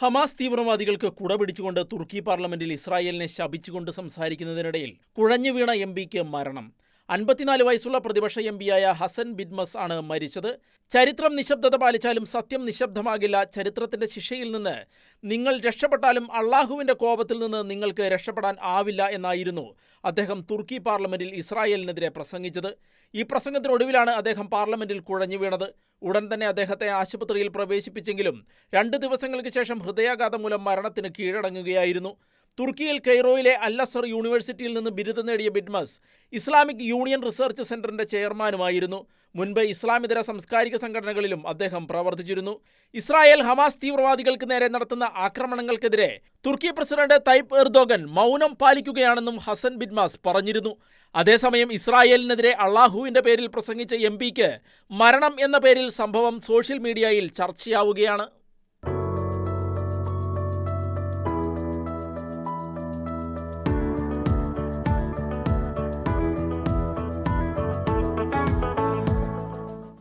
Hamas തീവ്രവാദികൾക്ക് കുടപിടിച്ചുകൊണ്ട് തുർക്കി പാർലമെന്റിൽ ഇസ്രായേലിനെ ശപിച്ചുകൊണ്ട് സംസാരിക്കുന്നതിനിടയിൽ കുഴഞ്ഞു വീണ എംപിക്ക് മരണം. 54 വയസ്സുള്ള പ്രതിപക്ഷ എംപിയായ ഹസൻ ബിദ്മസ് ആണ് മരിച്ചത്. ചരിത്രം നിശബ്ദത പാലിച്ചാലും സത്യം നിശബ്ദമാകില്ല. ചരിത്രത്തിന്റെ ശിക്ഷയിൽ നിന്ന് നിങ്ങൾ രക്ഷപ്പെട്ടാലും അള്ളാഹുവിന്റെ കോപത്തിൽ നിന്ന് നിങ്ങൾക്ക് രക്ഷപ്പെടാൻ ആവില്ല എന്നായിരുന്നു അദ്ദേഹം തുർക്കി പാർലമെന്റിൽ ഇസ്രായേലിനെതിരെ പ്രസംഗിച്ചത്. ഈ പ്രസംഗത്തിനൊടുവിലാണ് അദ്ദേഹം പാർലമെന്റിൽ കുഴഞ്ഞു വീണത്. ഉടൻ തന്നെ അദ്ദേഹത്തെ ആശുപത്രിയിൽ പ്രവേശിപ്പിച്ചെങ്കിലും 2 ദിവസങ്ങൾക്ക് ശേഷം ഹൃദയാഘാതം മൂലം മരണത്തിന് കീഴടങ്ങുകയായിരുന്നു. തുർക്കിയിൽ കെയ്റോയിലെ അൽ അസർ യൂണിവേഴ്സിറ്റിയിൽ നിന്ന് ബിരുദം നേടിയ ബിദ്മസ് ഇസ്ലാമിക് യൂണിയൻ റിസർച്ച് സെന്ററിന്റെ ചെയർമാനുമായിരുന്നു. മുൻപ് ഇസ്ലാമിതര സാംസ്കാരിക സംഘടനകളിലും അദ്ദേഹം പ്രവർത്തിച്ചിരുന്നു. ഇസ്രായേൽ ഹമാസ് തീവ്രവാദികൾക്ക് നേരെ നടത്തുന്ന ആക്രമണങ്ങൾക്കെതിരെ തുർക്കി പ്രസിഡന്റ് തയ്യിപ് എർദോഗൻ മൗനം പാലിക്കുകയാണെന്നും ഹസൻ ബിദ്മസ് പറഞ്ഞിരുന്നു. അതേസമയം ഇസ്രായേലിനെതിരെ അള്ളാഹുവിന്റെ പേരിൽ പ്രസംഗിച്ച എംപിക്ക് മരണം എന്ന പേരിൽ സംഭവം സോഷ്യൽ മീഡിയയിൽ ചർച്ചയാവുകയാണ്.